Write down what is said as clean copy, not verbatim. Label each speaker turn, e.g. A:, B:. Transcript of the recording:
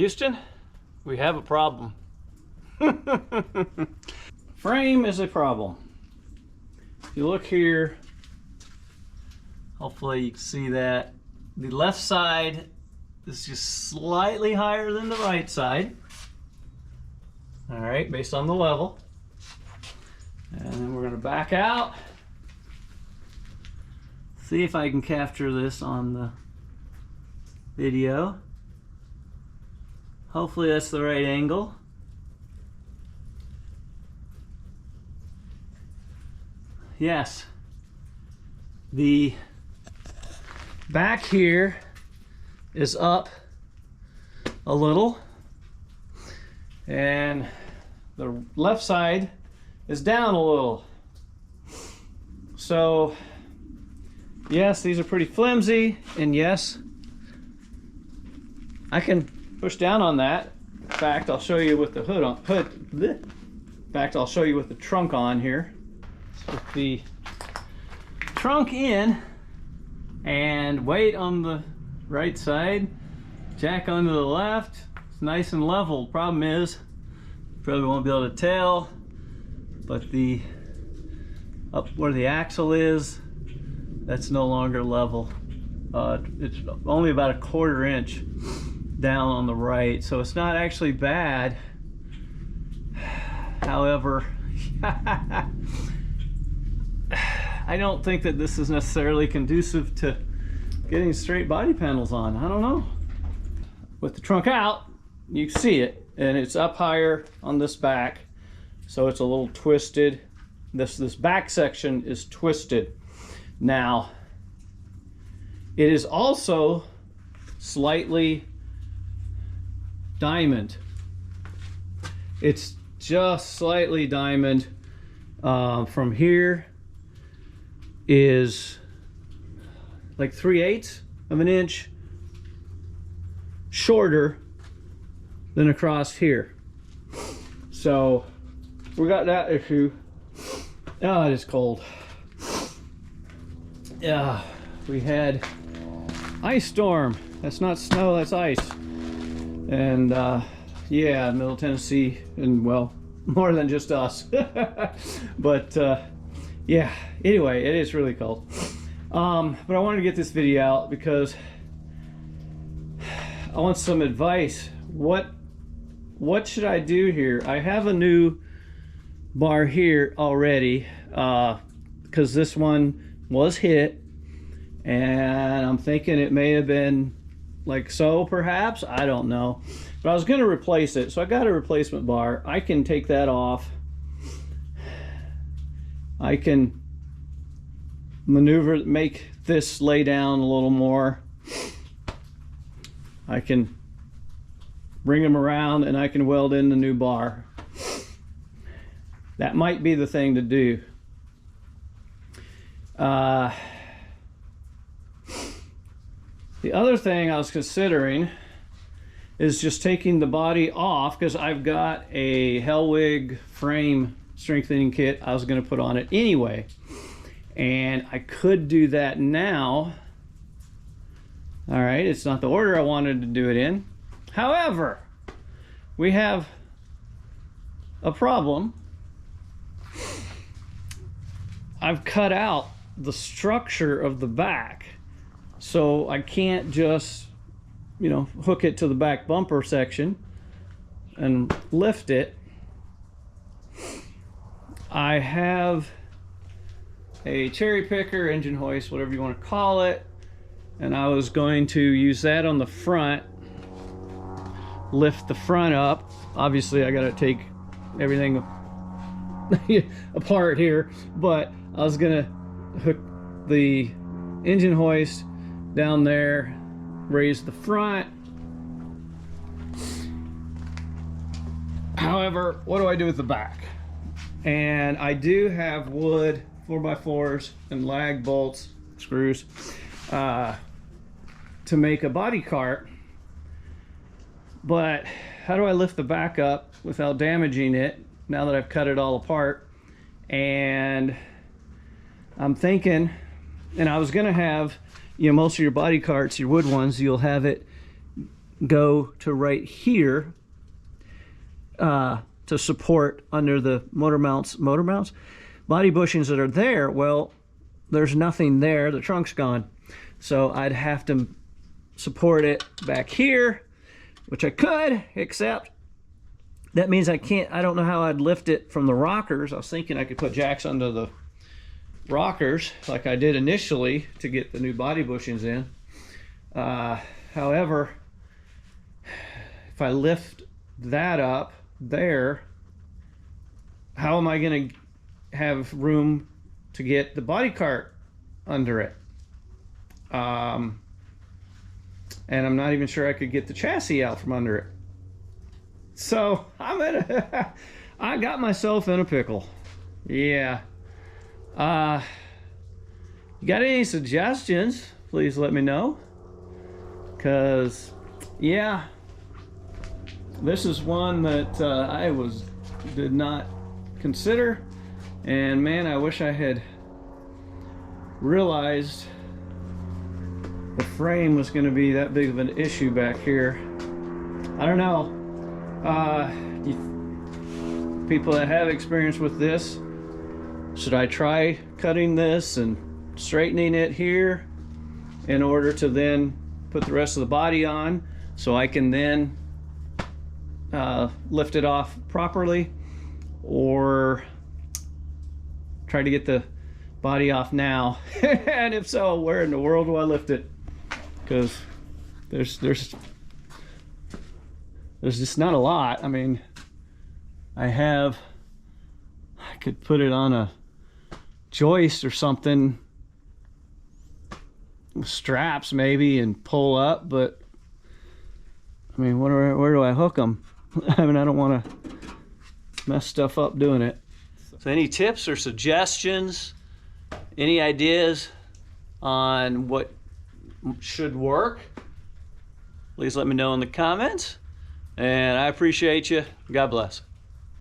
A: Houston, we have a problem. Frame is a problem. If you look here, hopefully you can see that the left side is just slightly higher than the right side. All right, based on the level. And then we're going to back out. See if I can capture this on the video. Hopefully that's the right angle. Yes. The back here is up a little, and the left side is down a little. So yes, these are pretty flimsy, and yes, I can push down on that. In fact, I'll show you with the hood on. In fact, I'll show you with the trunk on here. With the trunk in and weight on the right side, jack onto the left. It's nice and level. Problem is, you probably won't be able to tell, but the up where the axle is, that's no longer level. It's only about 1/4 inch down on the right, so it's not actually bad. However, I don't think that this is necessarily conducive to getting straight body panels on. I don't know. With the trunk out, you can see it, and it's up higher on this back, so it's a little twisted. This back section is twisted. Now, it is also slightly diamond. It's just slightly diamond. From here is like 3/8 of an inch shorter than across here. So we got that issue. Oh, it is cold. Yeah, we had ice storm. That's not snow, that's ice. And yeah, Middle Tennessee, and well, more than just us. But yeah, anyway, it is really cold. But I wanted to get this video out because I want some advice. What should I do here? I have a new bar here already, because this one was hit, and I'm thinking it may have been like so, perhaps, I don't know, but I was going to replace it, so I got a replacement bar. I can take that off. I can maneuver, make this lay down a little more. I can bring them around, and I can weld in the new bar. That might be the thing to do. The other thing I was considering is just taking the body off, because I've got a Hellwig frame strengthening kit I was going to put on it anyway, and I could do that now. All right, it's not the order I wanted to do it in. However, we have a problem. I've cut out the structure of the back, so I can't just, you know, hook it to the back bumper section and lift it. I have a cherry picker, engine hoist, whatever you want to call it, and I was going to use that on the front, lift the front up. Obviously I got to take everything apart here, but I was gonna hook the engine hoist down there, raise the front. However, what do I do with the back? And I do have wood 4x4s and lag bolts, screws, to make a body cart. But how do I lift the back up without damaging it now that I've cut it all apart? And I'm thinking, and I was gonna have, you know, most of your body carts, your wood ones, you'll have it go to right here to support under the motor mounts, body bushings that are there. Well, there's nothing there, the trunk's gone. So I'd have to support it back here, which I could, except that means I don't know how I'd lift it from the rockers. I was thinking I could put jacks under the rockers like I did initially to get the new body bushings in. However, if I lift that up there, how am I going to have room to get the body cart under it? And I'm not even sure I could get the chassis out from under it. So I got myself in a pickle. Yeah. You got any suggestions? Please let me know. Cause yeah, this is one that I did not consider, and man, I wish I had realized the frame was going to be that big of an issue back here. I don't know. People that have experience with this, should I try cutting this and straightening it here in order to then put the rest of the body on so I can then lift it off properly, or try to get the body off now? And if so, where in the world do I lift it? Because there's just not a lot. I mean, I could put it on a joist or something with straps maybe and pull up, but I mean, where do I hook them? I mean, I don't want to mess stuff up doing it. So any tips or suggestions, any ideas on what should work, please let me know in the comments, and I appreciate you. God bless.